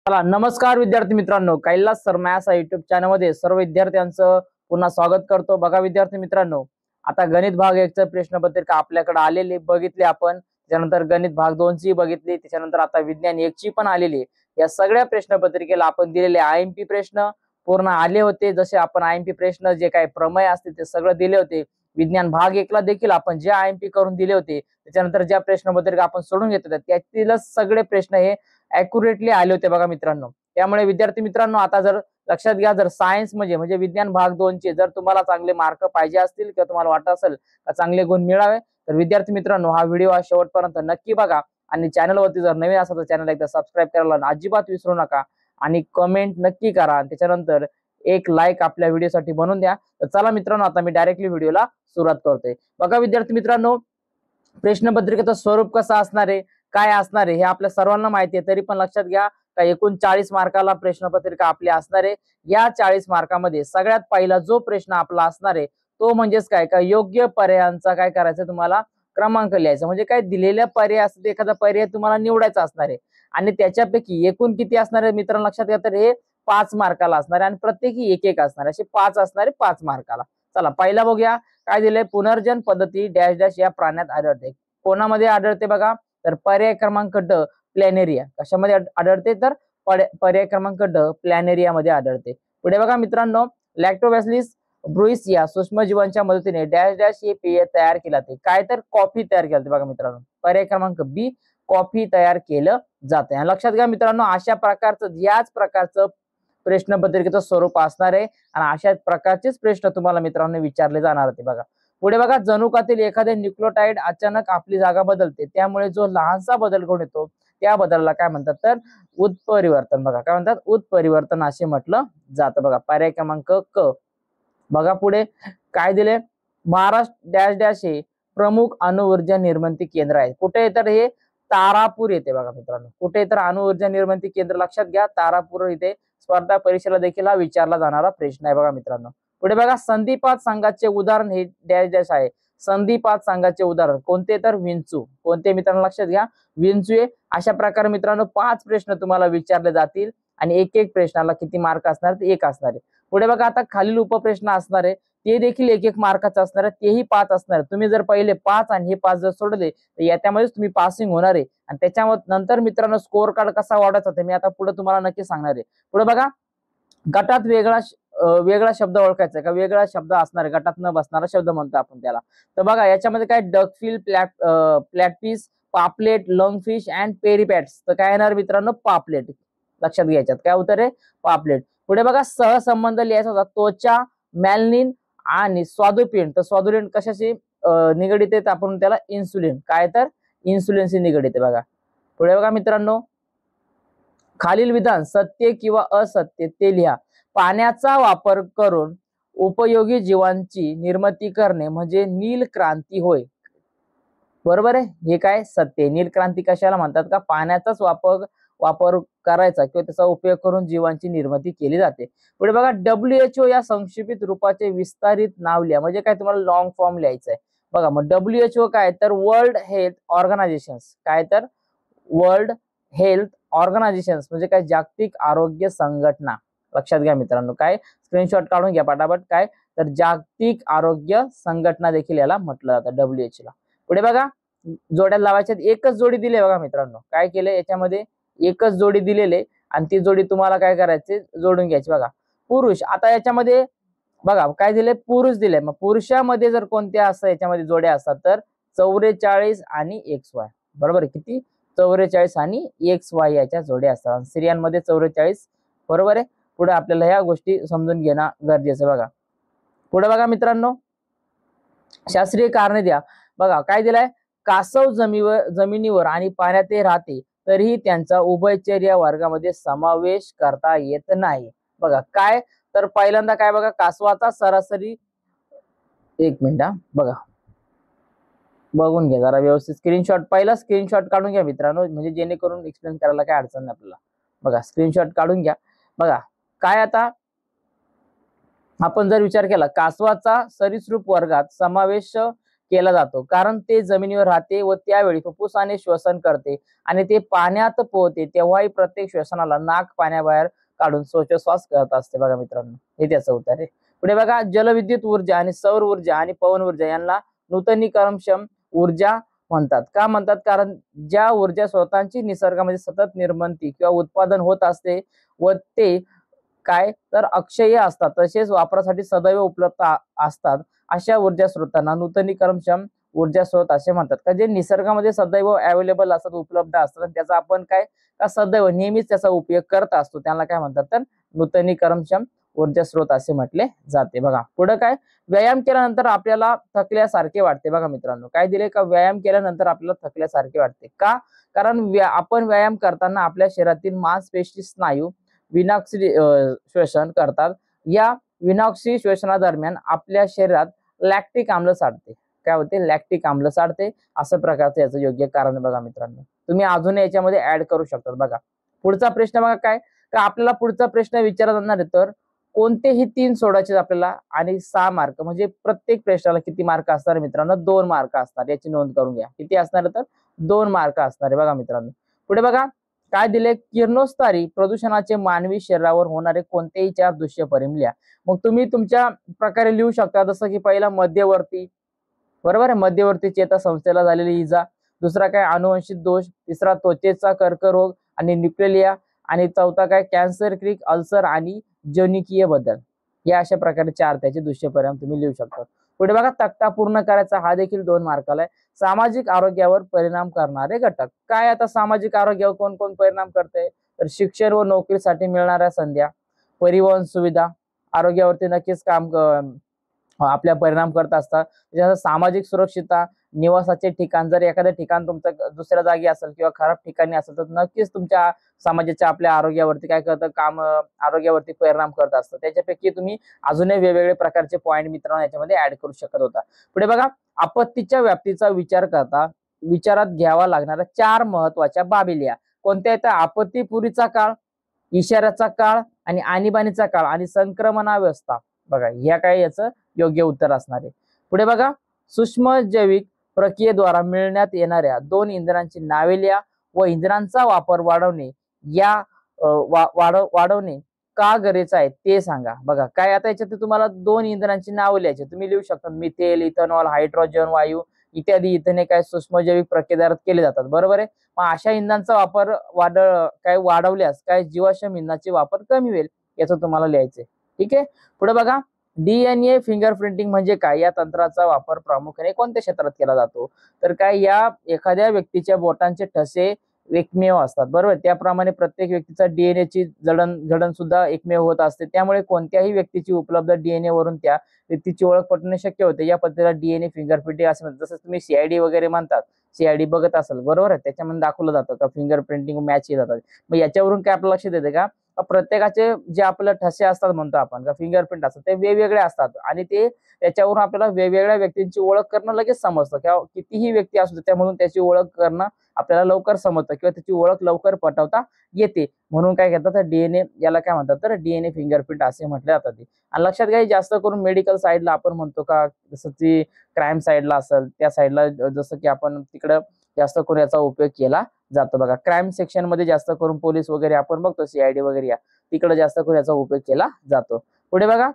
चला नमस्कार विद्यार्थी मित्रांनो, कैलास सर मॅथ्स या युट्यूब चॅनल मध्ये सर्व विद्यार्थ्यांचं पुन्हा स्वागत करतो। बघा विद्यार्थी मित्रांनो, आता गणित भाग 1 चं प्रश्नपत्रिका आपल्याकडे आलेली बघितली आपण, त्यानंतर गणित भाग 2 ची बघितली, त्याच्यानंतर आता विज्ञान 1 ची पण आलेली। या सगळ्या प्रश्नपत्रिकेला आपण दिलेले आयएमपी प्रश्न पूर्ण आले होते। जसे आपण आयएमपी प्रश्न जे काही प्रमेय असते ते सगळं दिले होते। विज्ञान भाग 1 ला देखील आपण जे आयएमपी करून दिले होते, त्याच्यानंतर ज्या प्रश्नपत्रिका आपण सोडून घेत होत्या त्यातीलच सगळे प्रश्न हे ॲक्युरेटली आले होते बघा मित्रांनो। त्यामुळे विद्यार्थी मित्रांनो, आता जर लक्षात घ्या, जर सायन्स म्हणजे विज्ञान भाग 2 चे जर तुम्हाला चांगले मार्क पाहिजे असतील किंवा तुम्हाला वाटत असेल का चांगले गुण मिळावे, तर विद्यार्थी मित्रांनो हा व्हिडिओ शेवटपर्यंत नक्की बघा। आणि चॅनलवरती जर नवीन असाल तर चॅनल एकदा सबस्क्राईब करायला अजिबात विसरू नका आणि कमेंट नक्की करा। त्याच्यानंतर एक लाईक आपल्या व्हिडिओसाठी बनवून द्या। तर चला मित्रांनो, आता मी डायरेक्टली व्हिडिओला सुरुवात करतोय। बघा विद्यार्थी मित्रांनो, प्रश्नपत्रिकेचं स्वरूप कसं असणार आहे, काय असणार आहे हे आपल्या सर्वांना माहिती आहे। तरी पण लक्षात घ्या का एकूण 40 मार्काला प्रश्नपत्रिका आपली असणार आहे। या 40 मार्कामध्ये सगळ्यात पहिला जो प्रश्न आपला असणार आहे तो म्हणजेच काय का योग्य पर्यायांचा काय करायचं, तुम्हाला क्रमांक लिहायचा। म्हणजे काय दिलेल्या पर्याय असतात एखादा पर्याय तुम्हाला निवडायचा असणार आहे आणि त्याच्यापैकी एकूण किती असणार आहे मित्रांनो लक्षात घ्या, तर हे 5 मार्काला असणार आहे आणि प्रत्येकी एक एक असणार, असे 5 असणारे 5 मार्काला। चला पहिला बघूया काय दिलंय, पुनर्जन पद्धती डॅश डॅश या प्राण्यात आढळते। कोणामध्ये आढळते बघा, तर पर्याय क्रमांक ड प्लॅनेरिया। कशामध्ये आढळते, तर पर्याय क्रमांक ड प्लॅनेरिया मध्ये आढळते। पुढे बघा मित्रांनो, लॅक्टोबॅसिलस ब्रुईस या सूक्ष्मजीवांच्या मदतीने डॅश डॅश हे पेय तयार केले जाते। काय, तर कॉफी तयार केली जाते बघा मित्रांनो। पर्याय क्रमांक बी कॉफी तयार केलं जाते। आणि लक्षात घ्या मित्रांनो, अशा प्रकारचं याच प्रकारचं प्रश्नपत्रिकेचं स्वरूप असणार आहे आणि अशा प्रकारचेच प्रश्न तुम्हाला मित्रांनो विचारले जाणार होते बघा। पुढे बघा, जनुकातील एखादे न्यूक्लियोटाइड अचानक आपली जागा बदलते, त्यामुळे जो लहानसा बदल घडून येतो त्या बदलाला काय म्हणतात, तर उत्परिवर्तन। बघा काय म्हणतात, उत्परिवर्तन असे म्हटलं जातं बघा। पर्याय क्रमांक क। बघा पुढे काय दिले, महाराष्ट्र डॅश डॅश हे प्रमुख अणुऊर्जा निर्मिती केंद्र आहे। कुठे, तर हे तारापूर येते बघा मित्रांनो। कुठे, तर अणुऊर्जा निर्मिती केंद्र लक्षात घ्या, तारापूर इथे स्पर्धा परीक्षेला देखील हा विचारला जाणारा प्रश्न आहे बघा मित्रांनो। पुढे बघा, संधिपात संघाचे उदाहरण हे डॅश डॅश आहे। संधिपात संघाचे उदाहरण कोणते, तर विंचू। कोणते मित्रांनो लक्षात घ्या, विंचू आहे। अशा प्रकारे मित्रांनो 5 प्रश्न तुम्हाला विचारले जातील आणि एक एक प्रश्नाला किती मार्क असणार, ते 1 असणार आहे। पुढे बघा, आता खालील उपप्रश्न असणार आहे ते देखील एक एक मार्काचं असणार आहे, तेही 5 असणार आहे। तुम्ही जर पहिले 5 आणि हे 5 जर सोडले तर याच्यामध्येच तुम्ही पासिंग होणार आहे। आणि त्याच्यामध्ये नंतर मित्रांनो स्कोर कार्ड कसा वाढवायचा ते मी आता पुढे तुम्हाला नक्की सांगणार आहे। पुढे बघा, गटात वेगळा शब्द ओळखायचा का, वेगळा शब्द असणार आहे, गटात न बसणारा शब्द म्हणतो आपण त्याला। तर बघा याच्यामध्ये काय, डकफिल, प्लॅटफिश, पापलेट, लंगफिश अँड पेरिपॅट्स। तर काय येणार मित्रांनो, पापलेट। लक्षात घ्यायच्यात, काय उत्तर आहे, पापलेट। पुढे बघा, सहसंबंध लिहायचा होता, त्वचा, मॅलनिन आणि स्वादुपिंड। तर स्वादुपिंड कशाशी निगडित आहेत, आपण त्याला इन्सुलिन, काय तर इन्सुलिनशी निगडित आहे बघा। पुढे बघा मित्रांनो, खालील विधान सत्य किंवा असत्य ते लिहा। पाण्याचा वापर करून उपयोगी जीवांची निर्मिती करणे म्हणजे नील क्रांती होय। बरोबर आहे, हे काय सत्य। नील क्रांती कशाला म्हणतात, का पाण्याचाच वापर करायचा किंवा त्याचा उपयोग करून जीवांची निर्मिती केली जाते। पुढे बघा, WHO या संक्षिप्त रूपाचे विस्तारित नाव लिहा। म्हणजे काय, तुम्हाला लॉंग फॉर्म लिहायचा आहे बघा। मग WHO काय, तर वर्ल्ड हेल्थ ऑर्गनायझेशन। काय, तर वर्ल्ड हेल्थ ऑर्गनायझेशन म्हणजे काय, जागतिक आरोग्य संघटना। लक्षात घ्या मित्रांनो, काय स्क्रीनशॉट काढून घ्या पटापट, काय तर जागतिक आरोग्य संघटना देखील याला म्हटलं जातं, WHO ला। पुढे बघा, जोड्या लावायच्या, एकच जोडी दिली बघा मित्रांनो। काय केले, याच्यामध्ये एकच जोडी दिलेले आणि ती जोडी तुम्हाला काय करायची, जोडून घ्यायची बघा। पुरुष, आता याच्यामध्ये बघा काय दिले, पुरुष दिले। मग पुरुषामध्ये जर कोणत्या असं याच्यामध्ये जोड्या असतात, तर 44 आणि XY। बरोबर आहे, किती, 44 आणि XY याच्या जोड्या असतात। स्त्रियांमध्ये 44, बरोबर आहे। पुढे आपल्याला ह्या गोष्टी समजून घेणं गरजेचं बघा। पुढे बघा मित्रांनो, शास्त्रीय कारणे द्या। बघा काय दिलंय, कासव जमिनीवर आणि पाण्यात राहते तरीही त्यांचा उभयचर या वर्गामध्ये समावेश करता येत नाही। बघा काय, तर पहिल्यांदा काय बघा, कासवाचा सरासरी, एक मिनिट बघा, बघून घ्या जरा व्यवस्थित। स्क्रीनशॉट, पहिला स्क्रीनशॉट काढून घ्या मित्रांनो, म्हणजे जेणेकरून एक्सप्लेन करायला काय अडचण नाही आपल्याला। बघा स्क्रीनशॉट काढून घ्या। बघा काय, आता आपण जर विचार केला कासवाचा सरीसृप वर्गात समावेश केला जातो, कारण ते जमिनीवर राहते व त्यावेळी फुफ्फुसाने श्वसन करते आणि ते पाण्यात पोहते तेव्हाही प्रत्येक श्वसनाला नाक पाण्याबाहेर काढून श्वासोच्छ्वास करत असते. बघा मित्रांनो, हे त्याचं उत्तर आहे. पुढे बघा, जलविद्युत ऊर्जा आणि सौर ऊर्जा आणि पवन ऊर्जा यांना नूतनीकरणक्षम ऊर्जा म्हणतात. का म्हणतात? कारण ज्या ऊर्जा स्वतःची निसर्गामध्ये सतत निर्मिती किंवा उत्पादन होत असते व ते काय तर अक्षय असतात, तसेच वापरासाठी सदैव उपलब्ध असतात, अशा ऊर्जा स्रोतांना नूतनीकरणक्षम ऊर्जा स्रोत असे म्हणतात. का जे निसर्गामध्ये सदैव अवेलेबल असतात, उपलब्ध असतात आणि त्याचा आपण काय का सदैव नेहमीच त्याचा उपयोग करत असतो, त्याला काय म्हणतात तर नूतनीकरणक्षम ऊर्जा स्रोत असे म्हटले जाते. बघा पुढे काय, व्यायाम केल्यानंतर आपल्याला थकल्यासारखे वाटते. बघा मित्रांनो, काय दिले का व्यायाम केल्यानंतर आपल्याला थकल्यासारखे वाटते. का? कारण आपण व्यायाम करताना आपल्या शरीरातील मांसपेशी स्नायू विनाक्षी श्वसन करतात. या विनाक्षी श्वसनादरम्यान आपल्या शरीरात लॅक्टिक आम्ल साठते. काय होते? लॅक्टिक आम्ल साठते. असं प्रकारचं याचं योग्य कारण आहे. बघा मित्रांनो, तुम्ही अजून याच्यामध्ये ऍड करू शकता. बघा पुढचा प्रश्न बघा काय का आपल्याला पुढचा प्रश्न विचारला जाणार आहे, तर कोणतेही 3 सोडायचे आपल्याला आणि 6 मार्क, म्हणजे प्रत्येक प्रश्नाला किती मार्क असणार मित्रांनो? 2 मार्क असणार. याची नोंद करून घ्या. किती असणार तर 2 मार्क असणार आहे. बघा मित्रांनो, पुढे बघा काय दिले, किरणोत्सारी प्रदूषणाचे मानवी शरीरावर होणारे कोणतेही 4 दृश्य परिणाम लिहा. मग तुम्ही तुमच्या प्रकारे लिहू शकता. जसं की पहिला मध्यवर्ती, बरोबर आहे, मध्यवर्ती चेतासंस्थेला झालेली इजा. दुसरा काय अनुवंशिक दोष. तिसरा त्वचेचा कर्करोग आणि न्यूक्लेलिया. आणि चौथा काय कॅन्सर, क्रिक, अल्सर आणि जनुकीय बदल. या अशा प्रकारे 4 त्याचे दृश्य परिणाम तुम्ही लिहू शकता. पुढे बघा तक्ता पूर्ण करायचा, हा देखील 2 मार्काला आहे. सामाजिक आरोग्यावर परिणाम करणारे घटक. काय आता सामाजिक आरोग्यावर कोण कोण परिणाम करते, तर शिक्षण व नोकरीसाठी मिळणाऱ्या संध्या, परिवहन सुविधा आरोग्यावरती नक्कीच आपल्या परिणाम करत असतात. त्याच्यानंतर सामाजिक सुरक्षितता, निवासाचे ठिकाण, जर एखाद्या ठिकाण तुमचं दुसऱ्या जागी असेल किंवा खराब ठिकाणी असेल तर नक्कीच तुमच्या समाजाच्या आपल्या आरोग्यावरती काय करतं, आरोग्यावरती परिणाम करत असतं. त्याच्यापैकी तुम्ही अजूनही वेगवेगळे प्रकारचे पॉईंट मित्रांनो याच्यामध्ये ऍड करू शकत होता. पुढे बघा, आपत्तीच्या व्याप्तीचा विचार करता विचारात घ्यावा लागणाऱ्या 4 महत्वाच्या बाबी लिहा. कोणत्या येतात? आपत्तीपूर्वीचा काळ, इशाऱ्याचा काळ आणि आणीबाणीचा काळ आणि संक्रमणावस्था. बघा ह्या काय याचं योग्य उत्तर असणार आहे. पुढे बघा, सूक्ष्म जैविक प्रक्रियेद्वारा मिळण्यात येणाऱ्या 2 इंधनांची नावे लिहा व इंधनांचा वापर वाढवणे वाढवणे का गरजेचं आहे ते सांगा. बघा काय आता याच्यात तुम्हाला 2 इंधनांची नावं लिहायची. तुम्ही लिहू शकता मिथेन, इथेनॉल, हायड्रोजन वायू इत्यादी. इथेने काय सूक्ष्म जैविक प्रक्रियेद्वारे केले जातात, बरोबर आहे. मग अशा इंधनांचा वापर वाढवल्यास काय जीवाश्म इंधनाचे वापर कमी होईल, याचं तुम्हाला लिहायचंय. ठीक आहे. पुढे बघा, डीएनए फिंगरप्रिंटिंग म्हणजे काय? या तंत्राचा वापर प्रामुख्याने कोणत्या क्षेत्रात केला जातो, तर काय या एखाद्या व्यक्तीच्या बोटांचे ठसे एकमेव असतात, बरोबर. त्याप्रमाणे प्रत्येक व्यक्तीचा डीएनए ची जडण सुद्धा एकमेव होत असते. त्यामुळे कोणत्याही व्यक्तीची उपलब्ध डीएनए वरून त्या व्यक्तीची ओळख पटवणे शक्य होते. या पद्धतीला डीएनए फिंगरप्रिंटिंग असं म्हणतात. जसं तुम्ही सीआयडी वगैरे म्हणतात, सीआयडी बघत असाल, बरोबर आहे, त्याच्यामध्ये दाखवलं जातं का फिंगरप्रिंटिंग मॅच केली जातात. मग याच्यावरून काय आपलं लक्षात येते का प्रत्येकाचे जे आपले ठसे असतात म्हणतो आपण का फिंगरप्रिंट असतात ते वेगवेगळे असतात आणि ते त्याच्यावरून आपल्याला वेगवेगळ्या व्यक्तींची ओळख करणं लगेच समजतं किंवा कितीही व्यक्ती असू त्यामधून त्याची ओळख करणं आपल्याला लवकर समजतं किंवा त्याची ओळख लवकर पटवता येते. म्हणून काय करतात तर डीएनए याला काय म्हणतात तर डीएनए फिंगरप्रिंट असे म्हटले जातात. आणि लक्षात घ्या जास्त करून मेडिकल साईडला आपण म्हणतो का जसं की क्राईम साईडला असेल त्या साईडला जसं की आपण तिकडं जास्त करून याचा उपयोग केला जातो. बघा क्राईम सेक्शन मध्ये जास्त करून पोलीस वगैरे आपण बघतो सीआयडी वगैरे या तिकडे जास्त करून याचा उपयोग केला जातो. पुढे बघा,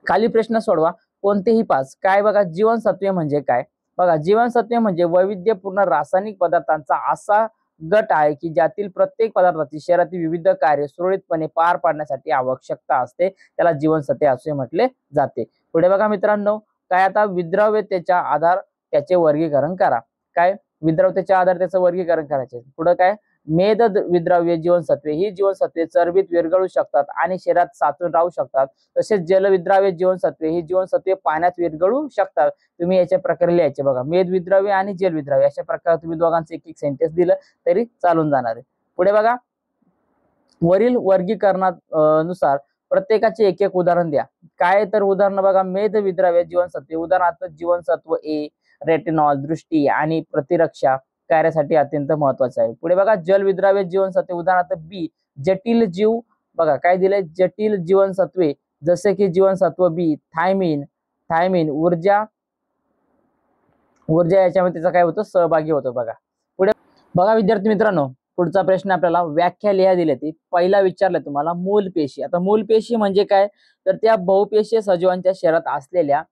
खाली प्रश्न सोडवा कोणतेही 5. काय बघा, जीवनसत्वे म्हणजे काय? बघा जीवनसत्वे म्हणजे वैविध्यपूर्ण रासायनिक पदार्थांचा असा गट आहे की ज्यातील प्रत्येक पदार्थाची शरीरातील विविध कार्य सुरळीतपणे पार पाडण्यासाठी आवश्यकता असते, त्याला जीवनसत्वे असे म्हटले जाते. पुढे बघा मित्रांनो, काय आता विद्रव्यतेच्या आधार त्याचे वर्गीकरण करा. काय विद्रव्यतेच्या आधार त्याचं वर्गीकरण करायचे. पुढे काय, मेद विद्राव्य जीवनसत्वे ही जीवनसत्वे चरबीत विरघळू शकतात आणि शरीरात साचून राहू शकतात. तसेच जलविद्राव्य जीवनसत्वे ही जीवनसत्वे पाण्यात विरघळू शकतात. तुम्ही याच्या प्रकारे लिहायचे. बघा मेदविद्राव्य आणि जलविद्राव्य अशा प्रकारे तुम्ही दोघांचं एक एक सेंटेन्स दिलं तरी चालून जाणार आहे. पुढे बघा, वरील वर्गीकरणात नुसार प्रत्येकाचे एक एक उदाहरण द्या. काय तर उदाहरण बघा, मेदविद्राव्य जीवनसत्वे उदाहरणार्थ जीवनसत्व ए रेटिनॉल दृष्टी आणि प्रतिरक्षा कार्यासाठी अत्यंत महत्वाचं आहे. पुढे बघा, जलविद्राव्य जीवनसत्वे उदाहरणार्थ बी जटिल जीव. बघा काय दिलंय, जटिल जीवनसत्वे जसे की जीवनसत्व बी थायमिन ऊर्जा ऊर्जा याच्यामध्ये त्याचा काय होतं, सहभागी होतो बघा. पुढे बघा विद्यार्थी मित्रांनो, पुढचा प्रश्न आपल्याला व्याख्या लिहा दिली ती. पहिला विचारलं तुम्हाला मूल पेशी. आता मूल पेशी म्हणजे काय, तर त्या बहुपेशीय सजीवांच्या शरीरात असलेल्या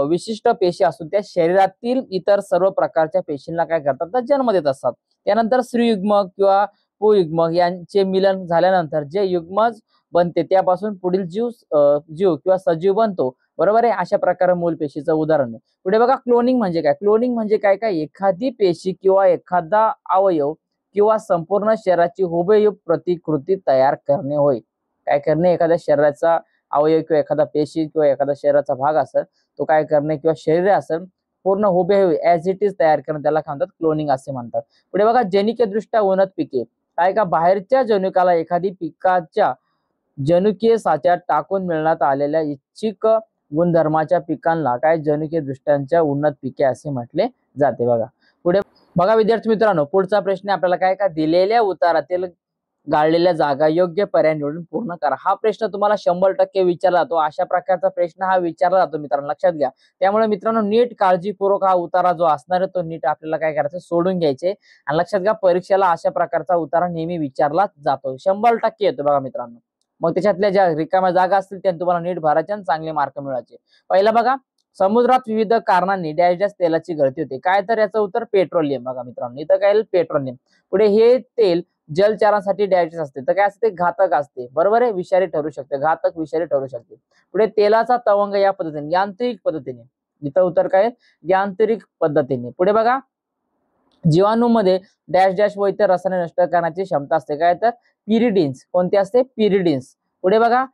विशिष्ट पेशी असून त्या शरीरातील इतर सर्व प्रकारच्या पेशींना काय करतात, तर जन्म देत असतात. त्यानंतर स्त्रीयुग्म किंवा पुयुग्म यांचे मिलन झाल्यानंतर जे युग्मज बनते त्यापासून पुढील जीव किंवा सजीव बनतो. बरोबर आहे. अशा प्रकारे मूल पेशीचं उदाहरण आहे. पुढे बघा क्लोनिंग म्हणजे काय. क्लोनिंग म्हणजे काय, काय एखादी पेशी किंवा एखादा अवयव किंवा संपूर्ण शरीराची हुबेहूब प्रतिकृती तयार करणे होय. काय करणे, एखाद्या शरीराचा अवयव किंवा एखादा पेशी किंवा एखादा शरीराचा भाग असेल तो काय करणे किंवा शरीर असेल पूर्ण हुबेहूब ऍज इट इज तयार करणं, त्याला काय म्हणतात, क्लोनिंग असे म्हणतात. पुढे बघा जनुकीयदृष्ट्या उन्नत पिके. काय का बाहेरच्या जनुकाला एखादी पिकाच्या जनुकीय साच्यात टाकून मिळण्यात आलेल्या इच्छिक गुणधर्माच्या पिकांना काय जनुकीय दृष्ट्यांच्या उन्नत पिके असे म्हटले जाते. बघा पुढे बघा विद्यार्थी मित्रांनो, पुढचा प्रश्न आपल्याला काय का दिलेल्या उतारातील गाळलेल्या जागा योग्य पर्याय निवडून पूर्ण करा. हा प्रश्न तुम्हाला 100% विचारला जातो. अशा प्रकारचा प्रश्न हा विचारला जातो मित्रांनो, लक्षात घ्या. त्यामुळे मित्रांनो नीट काळजीपूर्वक हा उतारा जो असणार आहे तो नीट आपल्याला काय करायचं, सोडून घ्यायचे. आणि लक्षात घ्या परीक्षेला अशा प्रकारचा उतारा नेहमी विचारला जातो, 100% येतो बघा मित्रांनो. मग त्याच्यातल्या ज्या रिकाम्या जागा असतील त्या तुम्हाला नीट भरायचे आणि चांगले मार्क मिळवायचे. पहिला बघा, समुद्रात विविध कारणांनी डॅश डॅश तेलाची गळती होते. काय, तर याचं उत्तर पेट्रोलियम. बघा मित्रांनो इथं काय पेट्रोलियम. पुढे हे तेल जलचरांसाठी डॅश असते, तर काय असते, घातक असते. बरोबर आहे, विषारी ठरू शकते, घातक विषारी ठरू शकते. पुढे तेलाचा तवंग या पद्धतीने यांत्रिक पद्धतीने, इथं उत्तर काय, यांत्रिक पद्धतीने. पुढे बघा, जीवाणूमध्ये डॅश डॅश व इतर रसायने नष्ट करण्याची क्षमता असते. काय, तर पिरिडिन्स. कोणते असते, पिरिडिन्स. पुढे बघा,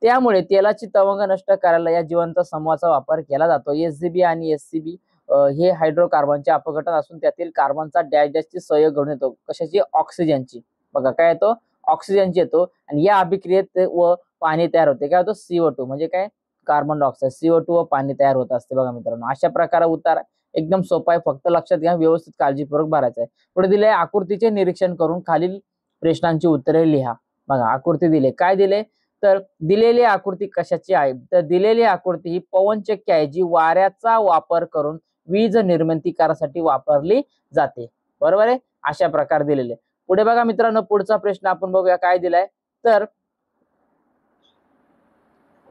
त्यामुळे तेलाची तवंग नष्ट करायला या जिवंत समूहाचा वापर केला जातो. एसजीबी आणि एससीबी हे हायड्रोकार्बनचे अपघटन असून त्यातील कार्बनचा डॅश डॅशची संयोग घडून येतो. कशाची, ऑक्सिजनची. बघा काय येतो, ऑक्सिजनची येतो. आणि या अभिक्रियेत व पाणी तयार होते. काय होतं, CO2 म्हणजे काय, कार्बन डायऑक्साईड. CO2 व पाणी तयार होत असते. बघा मित्रांनो अशा प्रकारे उतार एकदम सोपा आहे, फक्त लक्षात घ्या, व्यवस्थित काळजीपूर्वक भरायचं आहे. पुढे दिले आकृतीचे निरीक्षण करून खालील प्रश्नांची उत्तरे लिहा. बघा आकृती दिले, काय दिले, तर दिलेली आकृती कशाची आहे, तर दिलेली आकृती ही पवनचक्की आहे जी वाऱ्याचा वापर करून वीज निर्मिती करण्यासाठी वापरली जाते. बरोबर आहे, अशा प्रकारे दिलेले. पुढे बघा मित्रांनो, पुढचा प्रश्न आपण बघूया काय दिलाय, तर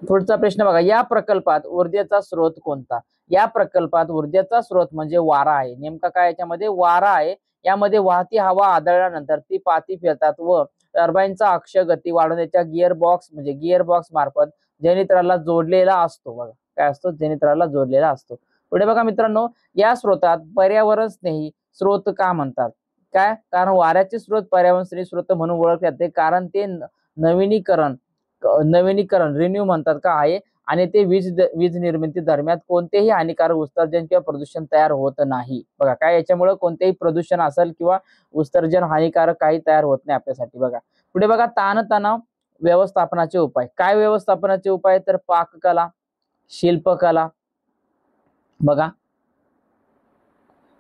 पुढचा प्रश्न बघा, या प्रकल्पात ऊर्जेचा स्रोत कोणता. या प्रकल्पात ऊर्जेचा स्रोत म्हणजे वारा आहे. नेमका काय, याच्यामध्ये वारा आहे. यामध्ये वाहती हवा आदळल्यानंतर ती पाती फिरतात व टर्बाईनचा अक्ष गती वाढवण्याच्या गिअर बॉक्स मार्फत जनित्राला जोडलेला असतो. बघा काय असतो, जनित्राला जोडलेला असतो. पुढे बघा मित्रांनो, या स्रोतात पर्यावरण स्नेही स्रोत का म्हणतात. काय, कारण वाऱ्याचे स्रोत पर्यावरण स्नेही स्रोत म्हणून ओळखले जाते, कारण ते नवीनीकरण रिन्यू म्हणतात का आहे, आणि ते वीज निर्मिती दरम्यान कोणतेही हानिकारक उत्सर्जन किंवा प्रदूषण तयार होत नाही. बघा काय, याच्यामुळे कोणतेही प्रदूषण असेल किंवा उत्सर्जन हानिकारक काही तयार होत नाही आपल्यासाठी. बघा पुढे बघा, ताणतणाव व्यवस्थापनाचे उपाय. काय व्यवस्थापनाचे उपाय, तर पाककला, शिल्पकला. बघा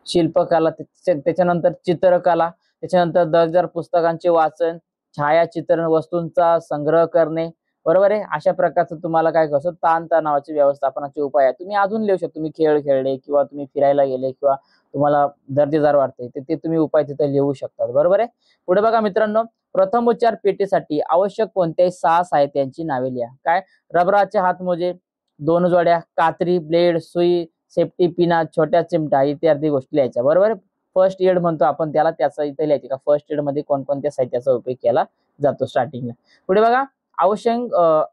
शिल्पकला, त्याच्यानंतर चित्रकला, त्याच्यानंतर दर्जेदार पुस्तकांचे वाचन, छायाचित्रण वस्तूंचा संग्रह करणे. बरोबर आहे, अशा प्रकारचं तुम्हाला काय कसं ताणतणावाचे व्यवस्थापनाचे उपाय आहे. तुम्ही अजून लिहू शकता, तुम्ही खेळ खेळले किंवा तुम्ही फिरायला गेले किंवा तुम्हाला दर्जेदार वाटते ते तुम्ही उपाय तिथे लिहू शकतात. बरोबर आहे. पुढे बघा मित्रांनो, प्रथमोपचार पेटीसाठी आवश्यक कोणत्याही 6 साहित्यांची नावे लिहा. काय, रबराचे हातमोजे 2 जोड्या, कात्री, ब्लेड, सुई, सेफ्टी पिना, छोट्या चिमटा इत्यादी गोष्टी लिहायच्या. बरोबर आहे. फर्स्ट एड म्हणतो आपण त्याला, त्याचा इथे लिहायचे का फर्स्ट एड मध्ये कोणकोणत्या साहित्याचा उपयोग केला जातो स्टार्टिंगला. पुढे बघा,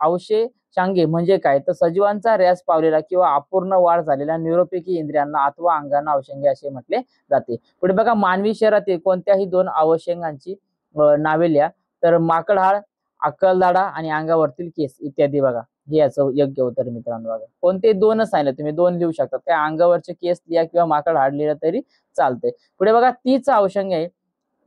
अवशेषांगे म्हणजे काय, तर सजीवांचा रॅस पावलेला किंवा अपूर्ण वाढ झालेल्या निरोपैकी इंद्रियांना अथवा अंगांना अवशेंगे असे म्हटले जाते. पुढे बघा, मानवी शरीरातील कोणत्याही 2 अवशेंगांची नावे लिहा. तर माकडहाड, अक्कलदाढा आणि अंगावरतील केस इत्यादी. बघा हे याचं योग्य उत्तर मित्रांनो. बघा कोणते 2च सांगितले, तुम्ही 2 लिहू शकतात. काय, अंगावरचे केस लिहा किंवा माकडहाड लिहिलं तरी चालतंय. पुढे बघा, 30 अवशेंग आहे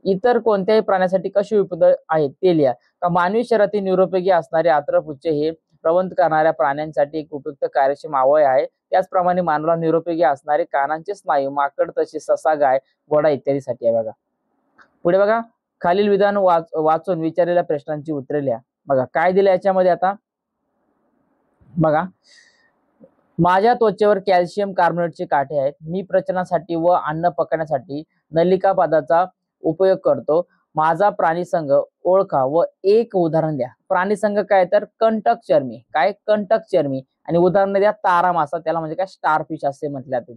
इतर कोणत्याही प्राण्यासाठी कशी उपयुक्त आहेत ते लिहा. का मानवी शरीरातील निरुपयोगी असणारे आंत्रपुच्छ हे प्रवंत करणाऱ्या प्राण्यांसाठी एक उपयुक्त कार्यक्षम अवयव आहे. त्याचप्रमाणे मानवाला निरुपयोगी असणारे कानांचे स्नायू माकड, तसे ससा, गाय, घोडा इत्यादीसाठी आहे. बघा पुढे बघा, खालील विधान वाचून विचारलेल्या प्रश्नांची उत्तरे लिहा. बघा काय दिलं याच्यामध्ये, आता बघा माझ्या त्वचेवर कॅल्शियम कार्बोनेटचे काटे आहेत. मी प्रचनासाठी व अन्न पकवण्यासाठी नलिका पादाचा उपयोग करतो. माझा प्राणीसंघ ओळखा व एक उदाहरण द्या. प्राणीसंघ काय तर कंटक चर्मी, काय कंटक चर्मी, आणि उदाहरण द्या तारा मासा, त्याला म्हणजे काय स्टार फिश असे म्हटले जाते.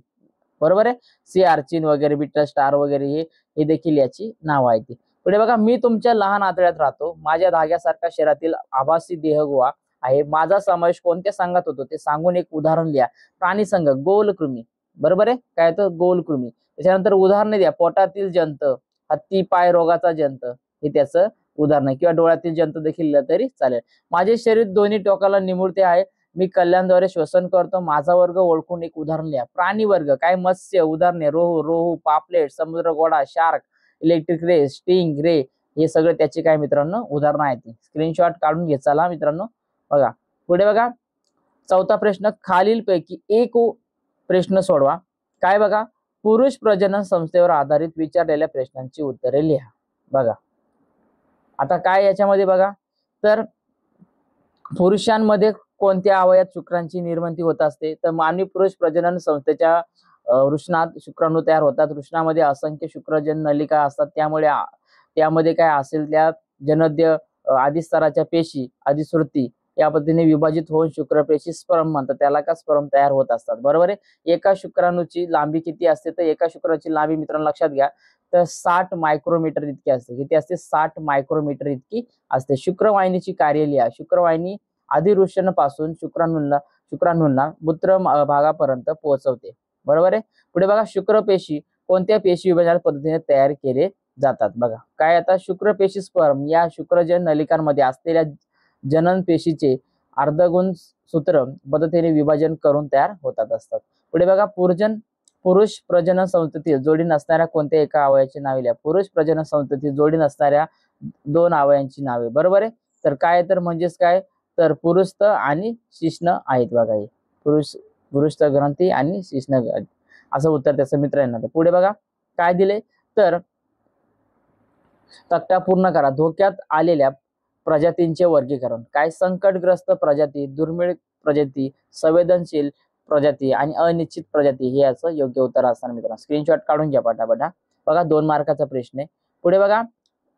बरोबर आहे. सी आर्चिन वगैरे, बिटर स्टार वगैरे हे देखील याची नाव आहे. ती पुढे बघा, मी तुमच्या लहान आतड्यात राहतो. माझ्या धाग्यासारखा शरीरातील आभासी देहगुहा आहे. माझा समावेश कोणत्या संघात होतो ते सांगून एक उदाहरण लिहा. प्राणीसंघ गोलकृमी, बरोबर आहे. काय तर गोलकृमी. त्याच्यानंतर उदाहरणे द्या. पोटातील जंत, हत्ती पाय रोगाचा जंत, हे त्याचं उदाहरण आहे. किंवा डोळ्यातील जंत देखील लिहिलं तरी चालेल. माझे शरीर दोन्ही टोकाला निमुळते आहे. मी कल्याणद्वारे श्वसन करतो. माझा वर्ग ओळखून एक उदाहरण लिहा. प्राणी वर्ग काय मत्स्य, उदाहरणे रोहू, पापलेट, समुद्र घोडा, शार्क, इलेक्ट्रिक रे, स्टिंग रे, हे सगळे त्याचे काय मित्रांनो उदाहरणं आहेत. स्क्रीनशॉट काढून घे चला मित्रांनो. बघा पुढे बघा, चौथा प्रश्न, खालीलपैकी एक प्रश्न सोडवा. काय बघा, पुरुष प्रजनन संस्थेवर आधारित विचारलेल्या प्रश्नांची उत्तरे लिहा. बघा आता काय याच्यामध्ये बघा, तर पुरुषांमध्ये कोणत्या अवयवात शुक्रांची निर्मिती होत असते, तर मानवी पुरुष प्रजनन संस्थेच्या वृषणात शुक्राणू तयार होतात. वृषणामध्ये असंख्य शुक्रजन नलिका असतात. त्यामध्ये काय असेल त्या जनद्य आदिस्तराच्या पेशी अधिश्रुती या पद्धतीने विभाजित होऊन शुक्रपेशी स्पर्म म्हणतात, त्याला का स्पर्म तयार होत असतात. बरोबर आहे. एका शुक्राणूची लांबी किती असते, तर एका शुक्राणूची लांबी मित्रांनो लक्षात घ्या, तर 60 मायक्रोमीटर इतकी असते. किती असते, 60 मायक्रोमीटर इतकी असते. शुक्रवाहिनीची कार्य लिहा. शुक्रवाहिनी अधिवृषणापासून शुक्राणूंना मूत्र भागापर्यंत पोहोचवते. बरोबर आहे. पुढे बघा, शुक्रपेशी कोणत्या पेशी विभाजन पद्धतीने तयार केले जातात. बघा काय, आता शुक्रपेशी स्पर्म या शुक्रजन नलिकांमध्ये असलेल्या जनन पेशीचे अर्धगुण सूत्र पद्धतीने विभाजन करून तयार होतात असतात. पुढे बघा, पुरुष प्रजनन संस्थेतील जोडी नसणाऱ्या कोणत्या एका अवयवाची नावे लिहा. पुरुष प्रजनन संस्थेतील जोडी नसणाऱ्या 2 अवयवांची नावे. बरोबर आहे. तर काय, तर म्हणजेच काय, तर पुरुषस्थ आणि शिश्न आहेत. बघा हे पुरुषस्थ ग्रंथी आणि शिश्न ग्रंथी, असं उत्तर त्याचं मित्र येणार. पुढे बघा काय दिले, तर तक्ता पूर्ण करा. धोक्यात आलेल्या प्रजातींचे वर्गीकरण. काय, संकटग्रस्त प्रजाती, दुर्मिळ प्रजाती, संवेदनशील प्रजाती आणि अनिश्चित प्रजाती, हे याचं योग्य उत्तर असणार मित्रांनो. स्क्रीनशॉट काढून घ्या पटापटा. बघा 2 मार्काचा प्रश्न आहे. पुढे बघा,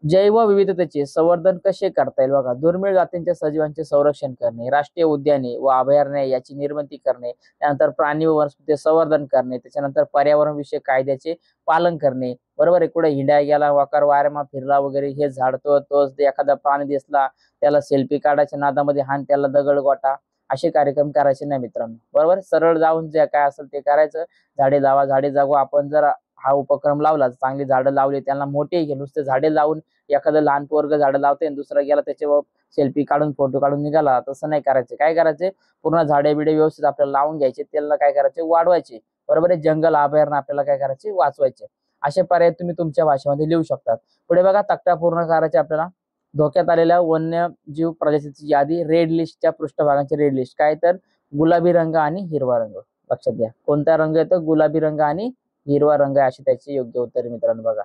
जैवविविधतेचे संवर्धन कसे करता येईल. बघा, दुर्मिळ जातींच्या सजीवांचे संरक्षण करणे, राष्ट्रीय उद्याने व अभयारण्ये याची निर्मिती करणे, त्यानंतर प्राणी व वनस्पती संवर्धन करणे, त्याच्यानंतर पर्यावरण विषयक कायद्याचे पालन करणे. बरोबर आहे. कुठे हिंडायला गेला, वाकार वाऱ्यामा फिरला वगैरे, हे झाडतो तोच एखादा प्राणी दिसला त्याला सेल्फी काढायच्या नादामध्ये हान त्याला दगड गोटा, असे कार्यक्रम करायचे नाही मित्रांनो. बरोबर. सरळ जाऊन जे काय असेल ते करायचं. झाडे लावा, झाडे जगवा. आपण जर हा उपक्रम लावला, चांगली झाडं लावली, त्यांना मोठे घे. नुसते झाडे लावून एखादं लहान पोरग झाडं लावते आणि दुसरा गेला त्याच्यावर सेल्फी काढून फोटो काढून निघाला, तसं नाही करायचे. काय करायचे, पूर्ण झाडे बिडे व्यवस्थित आपल्याला लावून घ्यायचे, त्याला काय करायचे, वाढवायचे. बरोबर आहे. जंगल अभयारण्य आपल्याला काय करायचे, वाचवायचे. असे पर्याय तुम्ही तुमच्या भाषेमध्ये लिहू शकतात. पुढे बघा, तक्ता पूर्ण करायचे आपल्याला. धोक्यात आलेल्या वन्यजीव प्रजातीची यादी, रेड लिस्टच्या पृष्ठभागांची रेड लिस्ट. काय, तर गुलाबी रंग आणि हिरवा रंग. लक्षात घ्या कोणता रंग येतो, गुलाबी रंग आणि हिरवा रंग आहे, असे त्याचे योग्य उत्तर मित्रांनो. बघा,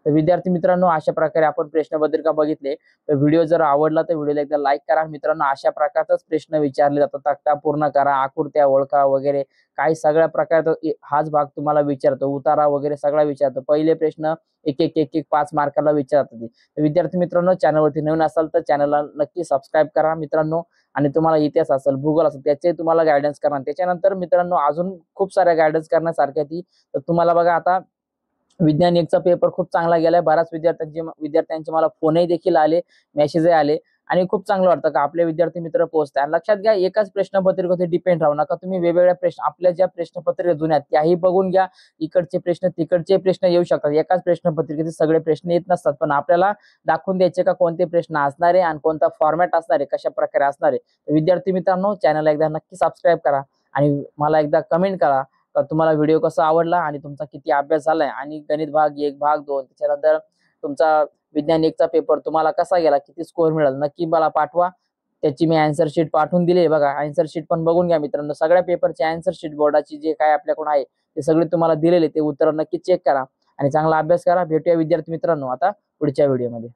तर विद्यार्थी मित्रांनो, अशा प्रकारे आपण प्रश्नपत्रिका बघितले. तर व्हिडिओ जर आवडला तर व्हिडिओला एकदा लाईक करा मित्रांनो. अशा प्रकारचाच प्रश्न विचारले जातात. तक्ता पूर्ण करा, आकृत्या ओळखा वगैरे, काही सगळ्या प्रकारचा हाच भाग तुम्हाला विचारतो. उतारा वगैरे सगळा विचारतो. पहिले प्रश्न एक 5 मार्काला विचारतात. विद्यार्थी मित्रांनो, चॅनलवरती नवीन असाल तर चॅनलला नक्की सबस्क्राईब करा मित्रांनो. आणि तुम्हाला इतिहास असेल, भूगोल असेल, त्याचे तुम्हाला गायडन्स करणार. त्याच्यानंतर मित्रांनो अजून खूप साऱ्या गायडन्स करण्यासारख्या ती. तर तुम्हाला बघा, आता विज्ञान 1चा पेपर खूप चांगला गेलाय. बऱ्याच विद्यार्थ्यांचे मला फोनही देखील आले, मेसेजही आले, आणि खूप चांगलं वाटतं का आपले विद्यार्थी मित्र पोहोचतात. लक्षात घ्या, एकाच प्रश्नपत्रिकेवरती डिपेंड राहू नका तुम्ही. वेगवेगळ्या प्रश्न, आपल्या ज्या प्रश्नपत्रिका जुन्या त्याही बघून घ्या. इकडचे प्रश्न तिकडचे प्रश्न येऊ शकतात. एकाच प्रश्नपत्रिकेचे सगळे प्रश्न येत नसतात, पण आपल्याला दाखवून द्यायचे का कोणते प्रश्न असणार आहे आणि कोणता फॉर्मॅट असणार आहे, कशा प्रकारे असणार आहे. विद्यार्थी मित्रांनो, चॅनलला एकदा नक्की सबस्क्राईब करा आणि मला एकदा कमेंट करा तुम्हाला व्हिडिओ कसा आवडला आणि तुमचा किती अभ्यास झालाय, आणि गणित भाग 1 भाग 2, त्याच्यानंतर तुमचा विज्ञान 1चा पेपर तुम्हाला कसा गेला, किती स्कोअर मिळाला, नक्की मला पाठवा. त्याची मी आन्सर शीट पाठवून दिली आहे. बघा, आन्सर शीट पण बघून घ्या मित्रांनो. सगळ्या पेपरची आन्सर शीट बोर्डाची जे काय आपल्याकडून आहे ते सगळे तुम्हाला दिलेले, ते उत्तर नक्की चेक करा आणि चांगला अभ्यास करा. भेटूया विद्यार्थी मित्रांनो आता पुढच्या व्हिडिओमध्ये.